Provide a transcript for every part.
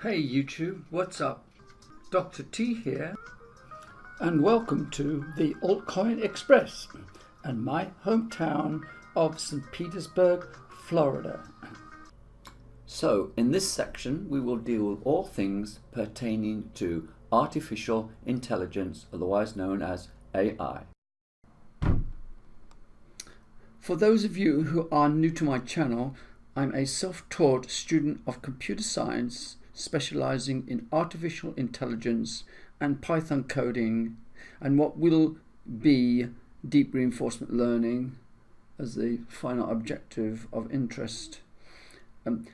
Hey YouTube, what's up? Dr. T here, and welcome to the Altcoin Express and my hometown of St. Petersburg, Florida. So, in this section, we will deal with all things pertaining to artificial intelligence, otherwise known as AI. For those of you who are new to my channel, I'm a self-taught student of computer science specializing in artificial intelligence and Python coding and what will be deep reinforcement learning as the final objective of interest.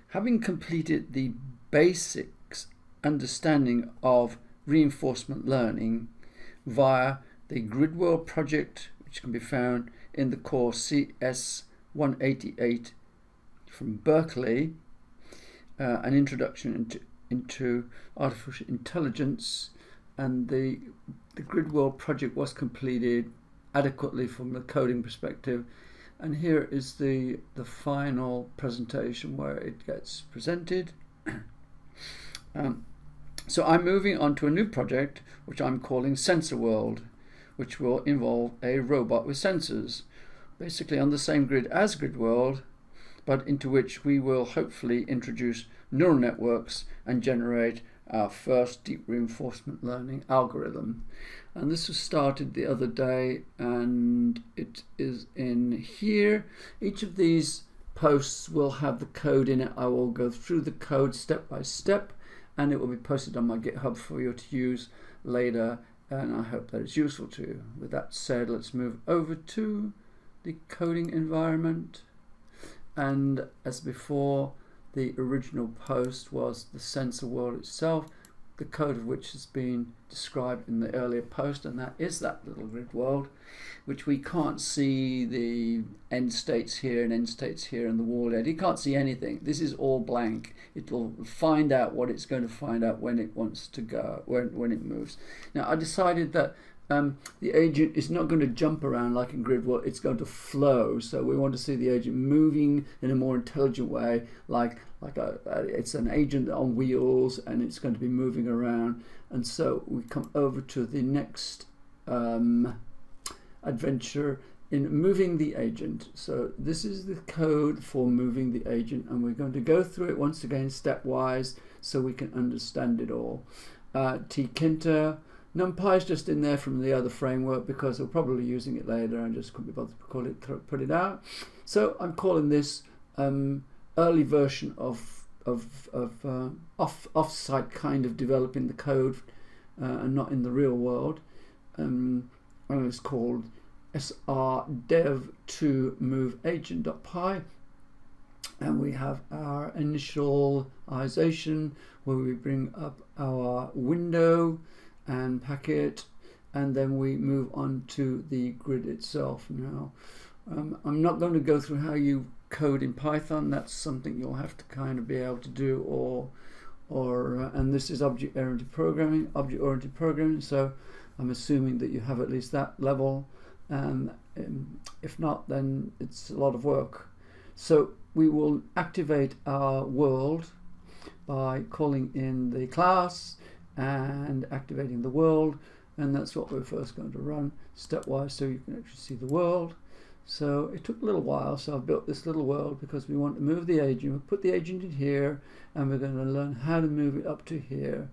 Having completed the basics understanding of reinforcement learning via the Grid World project, which can be found in the course CS 188 from Berkeley, an introduction into artificial intelligence, and the Grid World project was completed adequately from the coding perspective. And here is the final presentation where it gets presented. So I'm moving on to a new project which I'm calling Sensor World, which will involve a robot with sensors, basically on the same grid as Grid World, but into which we will hopefully introduce neural networks and generate our first deep reinforcement learning algorithm. And this was started the other day, and it is in here. Each of these posts will have the code in it. I will go through the code step by step, and it will be posted on my GitHub for you to use later, and I hope that it's useful to you. With that said, let's move over to the coding environment. And as before, the original post was the sensor world itself, the code of which has been described in the earlier post, and that is that little grid world, which we can't see the end states here and end states here and the wall edge. You can't see anything. This is all blank. It will find out what it's going to find out when it wants to go, when it moves. Now I decided that the agent is not going to jump around like in Grid World, it's going to flow. So we want to see the agent moving in a more intelligent way, like it's an agent on wheels, and it's going to be moving around. And so we come over to the next adventure in moving the agent. So this is the code for moving the agent, and we're going to go through it once again stepwise so we can understand it all. Tkinter. NumPy is just in there from the other framework because we're probably using it later. I just couldn't be bothered to put it out. So I'm calling this early version of off-site kind of developing the code and not in the real world. And it's called srdev2moveagent.py. And we have our initialization where we bring up our window and packet, and then we move on to the grid itself. Now I'm not going to go through how you code in Python. That's something you'll have to kind of be able to do, and this is object-oriented programming, so I'm assuming that you have at least that level, and if not, then it's a lot of work. So we will activate our world by calling in the class and activating the world, and that's what we're first going to run stepwise so you can actually see the world. So it took a little while, so I've built this little world because we want to move the agent. We'll put the agent in here, and we're going to learn how to move it up to here,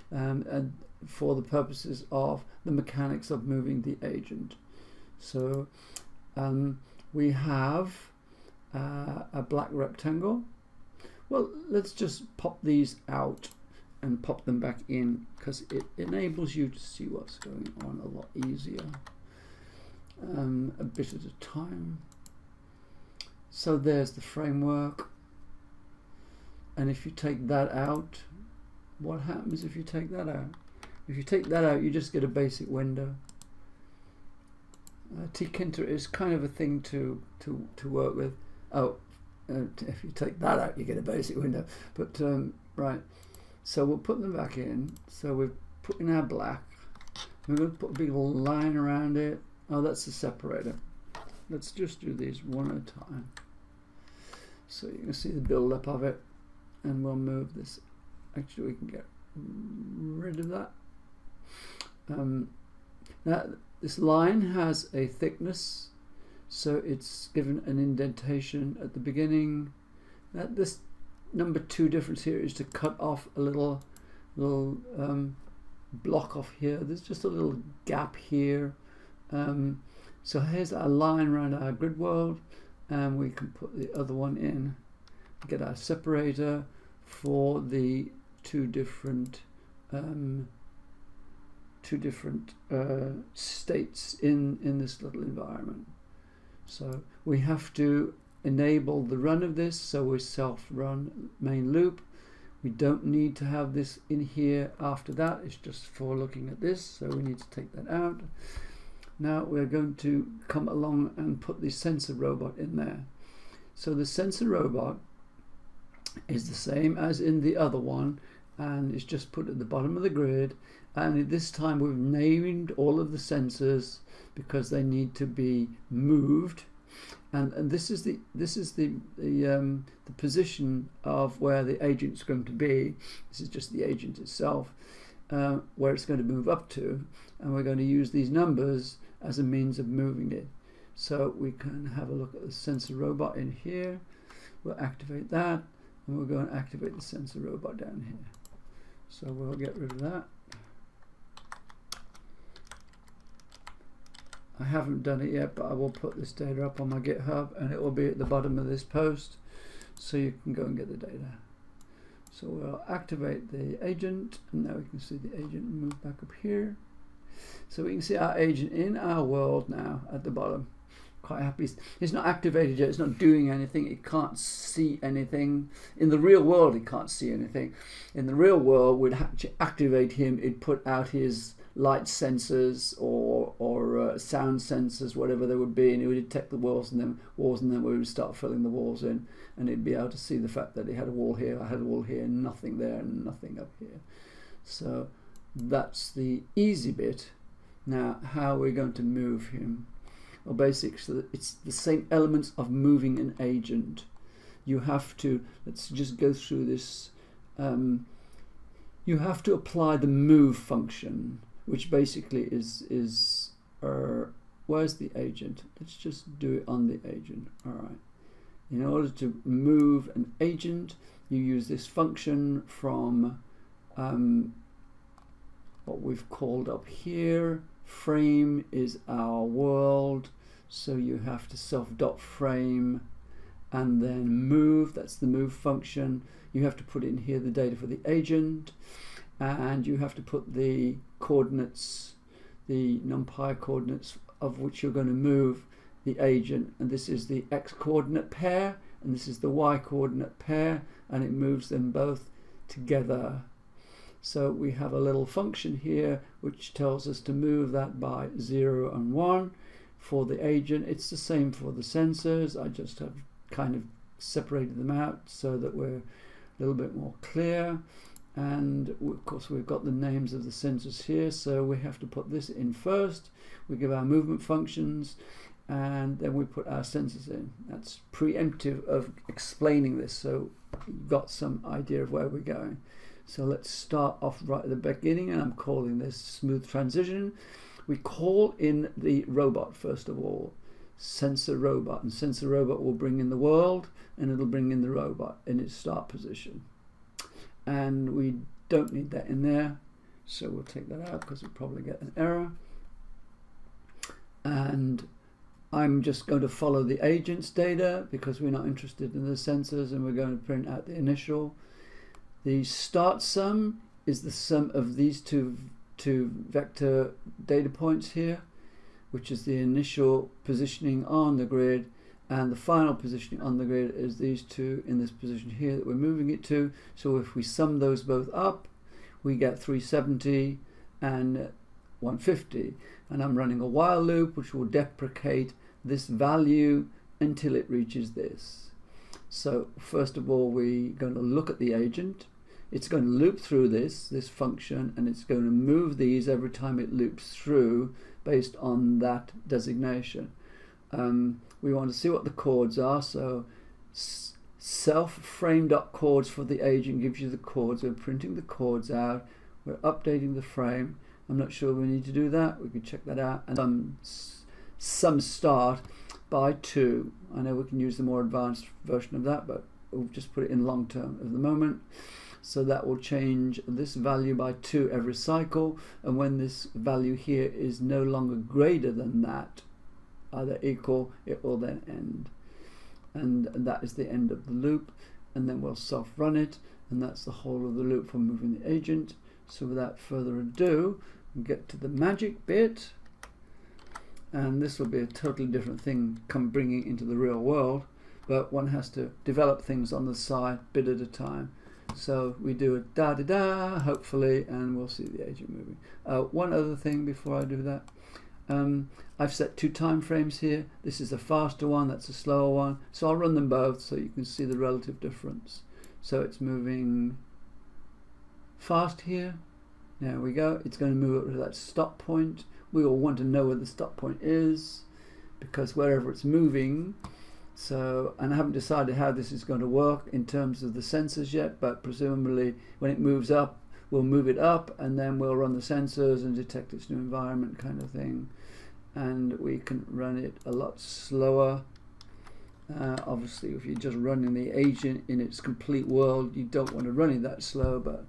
and for the purposes of the mechanics of moving the agent. So we have a black rectangle. Well, let's just pop these out and pop them back in, because it enables you to see what's going on a lot easier, a bit at a time. So there's the framework, and if you take that out, what happens if you take that out? If you take that out, you just get a basic window. Tkinter is kind of a thing to work with. If you take that out, you get a basic window, but right. So we'll put them back in. So we've put in our black. We're going to put a big line around it. Oh, that's the separator. Let's just do these one at a time. So you can see the build up of it, and we'll move this actually we can get rid of that. Now this line has a thickness, so it's given an indentation at the beginning. This number 2 difference here is to cut off a little block off here. There's just a little gap here. So here's our line around our grid world, and we can put the other one in, get our separator for the two different states in this little environment. So we have to enable the run of this, so we self-run main loop. We don't need to have this in here after that, it's just for looking at this, so we need to take that out. Now we're going to come along and put the sensor robot in there. So the sensor robot is the same as in the other one, and it's just put at the bottom of the grid, and this time we've named all of the sensors because they need to be moved. And this is the position of where the agent's going to be. This is just the agent itself, where it's going to move up to, and we're going to use these numbers as a means of moving it. So we can have a look at the sensor robot in here. We'll activate that, and we'll go and activate the sensor robot down here. So we'll get rid of that. I haven't done it yet, but I will put this data up on my GitHub, and it will be at the bottom of this post, so you can go and get the data. So we'll activate the agent, and now we can see the agent move back up here. So we can see our agent in our world now at the bottom. Quite happy. It's not activated yet, it's not doing anything, it can't see anything. In the real world it can't see anything. In the real world we'd have to activate him, it'd put out his light sensors or sound sensors, whatever they would be, and it would detect the walls, and then we would start filling the walls in, and it'd be able to see the fact that he had a wall here, I had a wall here, nothing there, and nothing up here. So that's the easy bit. Now how we're going to move him? Well, basically it's the same elements of moving an agent. You have to, let's just go through this. You have to apply the move function, which basically is where's the agent? Let's just do it on the agent. All right. In order to move an agent, you use this function from what we've called up here. Frame is our world, so you have to self.frame and then move. That's the move function. You have to put in here the data for the agent, and you have to put the coordinates, the numpy coordinates of which you're going to move the agent, and this is the x coordinate pair and this is the y coordinate pair, and it moves them both together. So we have a little function here which tells us to move that by 0 and 1 for the agent. It's the same for the sensors. I just have kind of separated them out so that we're a little bit more clear. And of course we've got the names of the sensors here, so we have to put this in first. We give our movement functions, and then we put our sensors in. That's preemptive of explaining this, so you've got some idea of where we're going. So let's start off right at the beginning, and I'm calling this smooth transition. We call in the robot first of all, sensor robot, and sensor robot will bring in the world, and it'll bring in the robot in its start position. And we don't need that in there, so we'll take that out because we'll probably get an error. And I'm just going to follow the agent's data because we're not interested in the sensors, and we're going to print out the initial. The start sum is the sum of these two vector data points here, which is the initial positioning on the grid, and the final positioning on the grid is these two in this position here that we're moving it to. So if we sum those both up, we get 370 and 150, and I'm running a while loop which will deprecate this value until it reaches this. So first of all, we're going to look at the agent. It's going to loop through this function, and it's going to move these every time it loops through based on that designation. We want to see what the chords are, so self-frame.chords for the agent gives you the chords. We're printing the chords out. We're updating the frame. I'm not sure we need to do that. We can check that out. And some start by 2. I know we can use the more advanced version of that, but we'll just put it in long term at the moment. So that will change this value by 2 every cycle, and when this value here is no longer greater than that, either equal, it will then end. And that is the end of the loop, and then we'll self-run it, and that's the whole of the loop for moving the agent. So without further ado, we'll get to the magic bit, and this will be a totally different thing bringing into the real world, but one has to develop things on the side bit at a time. So we do a da-da-da, hopefully, and we'll see the agent moving. One other thing before I do that. I've set 2 time frames here. This is a faster one, that's a slower one. So I'll run them both so you can see the relative difference. So it's moving fast here. There we go. It's going to move up to that stop point. We all want to know where the stop point is, because wherever it's moving. So, and I haven't decided how this is going to work in terms of the sensors yet, but presumably when it moves up, we'll move it up, and then we'll run the sensors and detect its new environment kind of thing. And we can run it a lot slower. Obviously, if you're just running the agent in its complete world, you don't want to run it that slow, but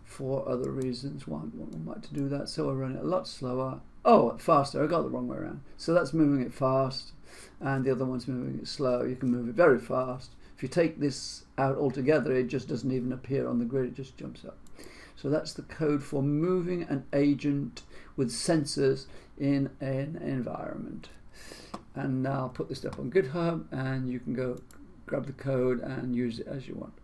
for other reasons, one might to do that. So I run it a lot slower. Oh, faster, I got the wrong way around. So that's moving it fast, and the other one's moving it slow. You can move it very fast. If you take this out altogether, it just doesn't even appear on the grid, it just jumps up. So that's the code for moving an agent with sensors in an environment. And I'll put this up on GitHub, and you can go grab the code and use it as you want.